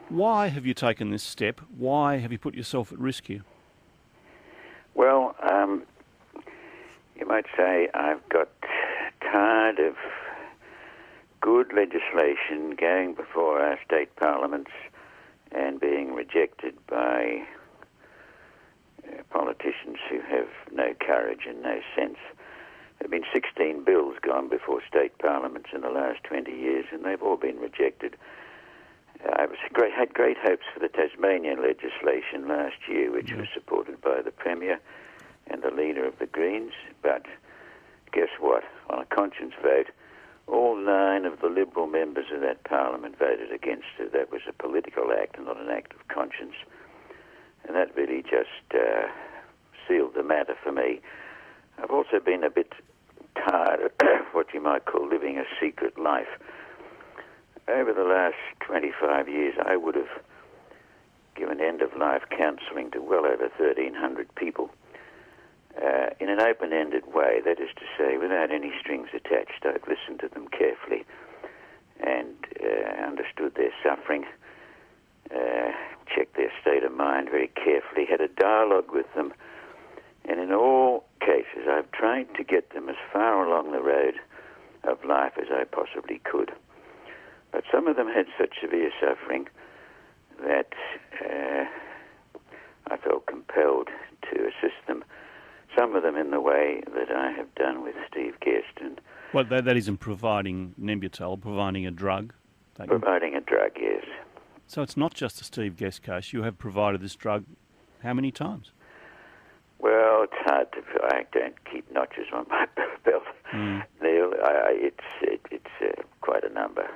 Why have you taken this step? Why have you put yourself at risk here? Well, you might say I've got tired of good legislation going before our state parliaments and being rejected by politicians who have no courage and no sense. There have been 16 bills gone before state parliaments in the last 20 years, and they've all been rejected. I had great hopes for the Tasmanian legislation last year, which was supported by the Premier and the leader of the Greens, but guess what? On a conscience vote, all 9 of the Liberal members of that Parliament voted against it. That was a political act and not an act of conscience. And that really just sealed the matter for me. I've also been a bit tired of what you might call living a secret life. Over the last 25 years, I would have given end-of-life counselling to well over 1,300 people in an open-ended way. That is to say, without any strings attached. I've listened to them carefully and understood their suffering, checked their state of mind very carefully, had a dialogue with them, and in all cases I've tried to get them as far along the road of life as I possibly could. But some of them had such severe suffering that I felt compelled to assist them, some of them in the way that I have done with Steve Guest. And Well, that isn't providing Nembutal, providing a drug. providing a drug, yes. So it's not just the Steve Guest case. You have provided this drug how many times? Well, it's hard to. I don't keep notches on my belt, Neil. It's quite a number.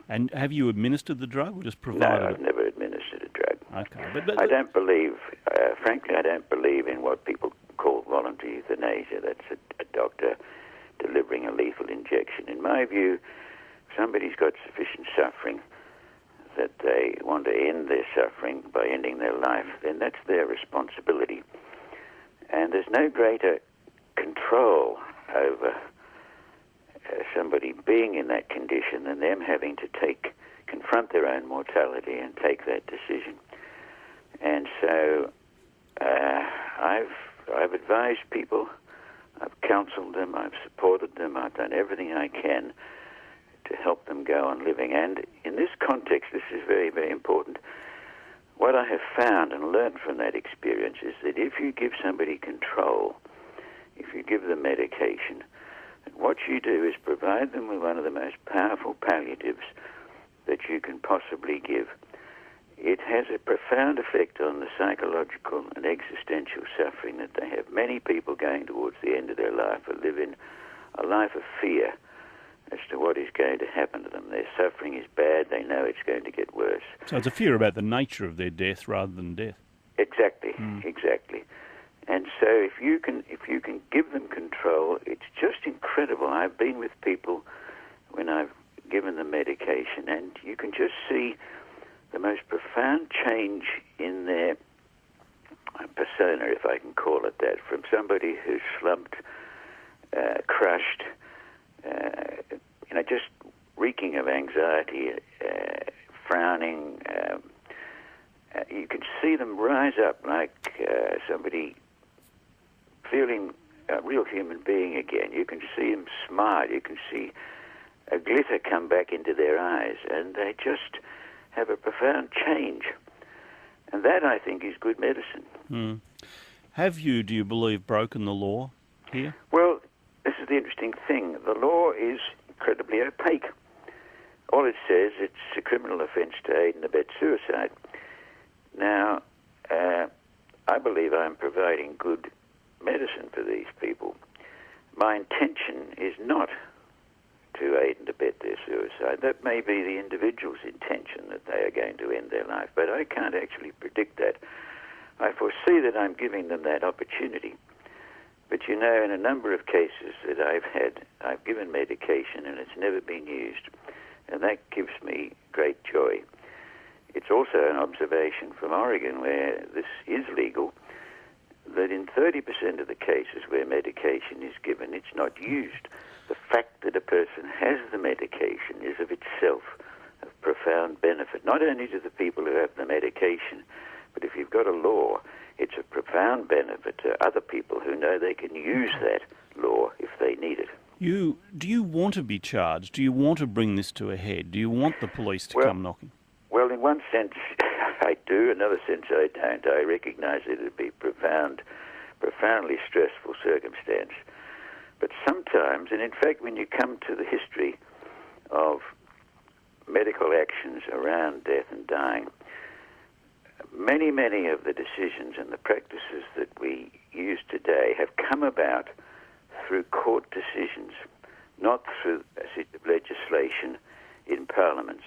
And have you administered the drug or just provided No, it? I've never administered a drug. Okay, but I don't believe, frankly, I don't believe in what people call voluntary euthanasia. That's a doctor delivering a lethal injection. In my view, if somebody's got sufficient suffering that they want to end their suffering by ending their life, then that's their responsibility. And there's no greater control over somebody being in that condition than them having to confront their own mortality and take that decision. And so I've advised people, I've counselled them, I've supported them, I've done everything I can to help them go on living. And in this context, this is very, very important. What I have found and learned from that experience is that if you give somebody control, if you give them medication, what you do is provide them with one of the most powerful palliatives that you can possibly give. It has a profound effect on the psychological and existential suffering that they have. Many people going towards the end of their life are living a life of fear as to what is going to happen to them. Their suffering is bad. They know it's going to get worse. So it's a fear about the nature of their death rather than death. Exactly, exactly. And so if you can give them control, it's just incredible. I've been with people when I've given them medication, and you can just see the most profound change in their persona, if I can call it that, from somebody who's slumped, crushed, just reeking of anxiety, frowning. You can see them rise up like somebody feeling a real human being again. You can see them smile. You can see a glitter come back into their eyes, and they just have a profound change. And that, I think, is good medicine. Have you, do you believe, broken the law here? Well, this is the interesting thing. The law is incredibly opaque. All it says, it's a criminal offence to aid and abet suicide. Now, I believe I'm providing good medicine for these people. My intention is not to aid and abet their suicide. That may be the individual's intention, that they are going to end their life, but I can't actually predict that. I foresee that I'm giving them that opportunity. But you know, in a number of cases that I've given medication and it's never been used, and that gives me great joy. It's also an observation from Oregon, where this is legal, that in 30% of the cases where medication is given, it's not used. The fact that a person has the medication is of itself of profound benefit, not only to the people who have the medication, but if you've got a law, it's a profound benefit to other people who know they can use that law if they need it. Do you want to be charged? Do you want to bring this to a head? Do you want the police to come knocking? Well, in one sense, I do. In another sense, I don't. I recognise it would be profoundly stressful circumstance. But sometimes, and in fact, when you come to the history of medical actions around death and dying, many, many of the decisions and the practices that we use today have come about through court decisions, not through a set of legislation in parliaments.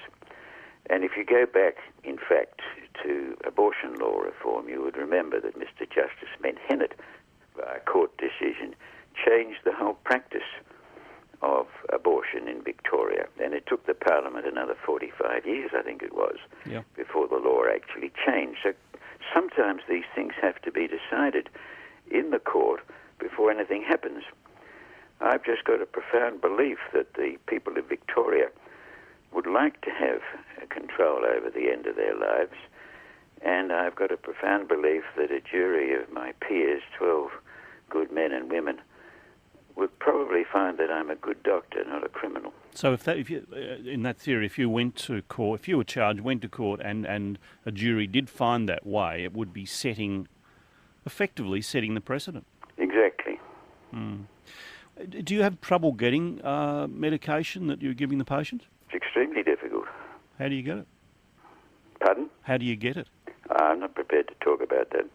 And if you go back, in fact, to abortion law reform, you would remember that Mr. Justice Menhennet, by a court decision, changed the whole practice of abortion in Victoria. And it took the Parliament another 45 years, I think it was, before the law actually changed. So sometimes these things have to be decided in the court before anything happens. I've just got a profound belief that the people of Victoria would like to have control over the end of their lives, and I've got a profound belief that a jury of my peers, 12 good men and women, would probably find that I'm a good doctor, not a criminal. So if you, in that theory, if you went to court, if you were charged, went to court, and a jury did find that way, it would be effectively setting the precedent. Exactly. Do you have trouble getting medication that you're giving the patients? It's extremely difficult. How do you get it? Pardon? How do you get it? I'm not prepared to talk about that.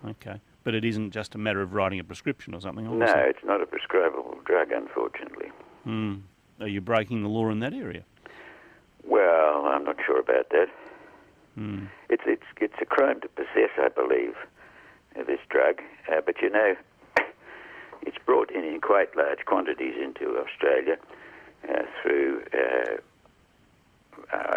Okay. But it isn't just a matter of writing a prescription or something, obviously. No, it's not a prescribable drug, unfortunately. Are you breaking the law in that area? Well, I'm not sure about that. It's a crime to possess, I believe, this drug. But you know, it's brought in quite large quantities into Australia through...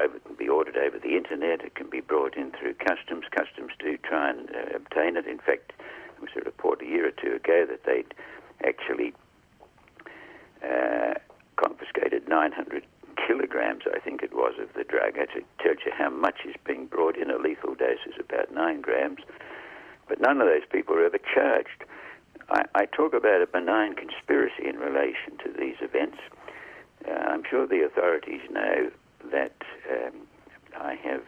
it can be ordered over the internet. It can be brought in through customs. Customs do try and obtain it. In fact, there was a report a year or two ago that they'd actually confiscated 900 kilograms, I think it was, of the drug. That tells you how much is being brought in. A lethal dose is about 9 grams. But none of those people are ever charged. I talk about a benign conspiracy in relation to these events. I'm sure the authorities know that I have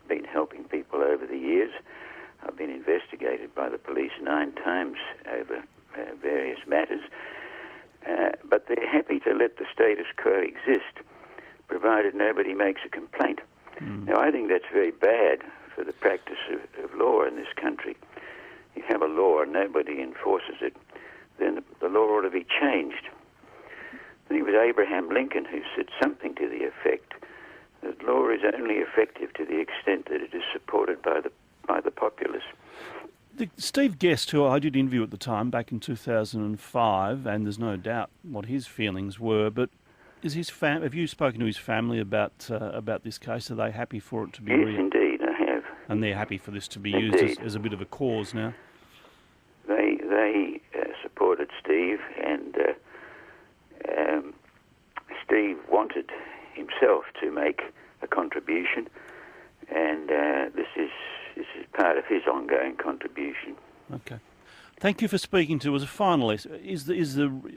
been helping people over the years. I've been investigated by the police 9 times over various matters. But they're happy to let the status quo exist, provided nobody makes a complaint. Now, I think that's very bad for the practice of law in this country. You have a law and nobody enforces it, then the law ought to be changed. I think it was Abraham Lincoln who said something to the effect that law is only effective to the extent that it is supported by the populace. Steve Guest, who I did interview at the time back in 2005, and there's no doubt what his feelings were, but have you spoken to his family about this case? Are they happy for it to be... Yes, indeed, I have. And they're happy for this to be used as a bit of a cause now? They supported Steve, and Steve wanted himself to make a contribution, and this is part of his ongoing contribution. Okay. Thank you for speaking to us. A final,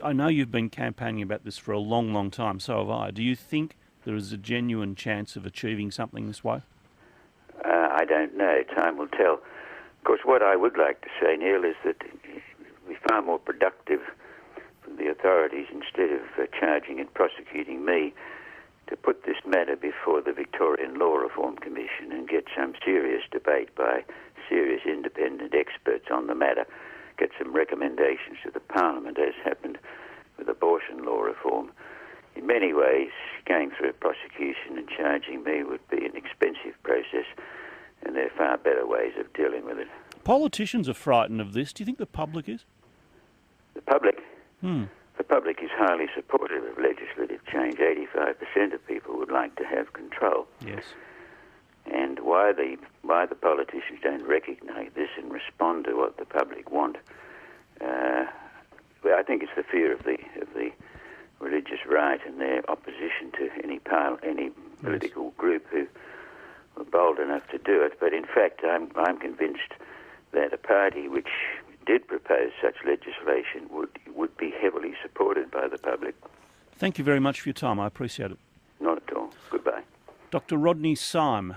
I know you've been campaigning about this for a long, long time, so have I. Do you think there is a genuine chance of achieving something this way? I don't know. Time will tell. Of course, what I would like to say, Neil, is that it would be far more productive for the authorities, instead of charging and prosecuting me, to put this matter before the Victorian Law Reform Commission and get some serious debate by serious independent experts on the matter, get some recommendations to the Parliament, as happened with abortion law reform. In many ways, going through a prosecution and charging me would be an expensive process, and there are far better ways of dealing with it. Politicians are frightened of this. Do you think the public is? The public? The public is highly supportive of legislative change. 85% of people would like to have control. Yes. And why the politicians don't recognise this and respond to what the public want, well, I think it's the fear of the religious right and their opposition to any political group who were bold enough to do it. But in fact, I'm convinced that a party which did propose such legislation would be heavily supported by the public. Thank you very much for your time. I appreciate it. Not at all. Goodbye. Dr Rodney Syme.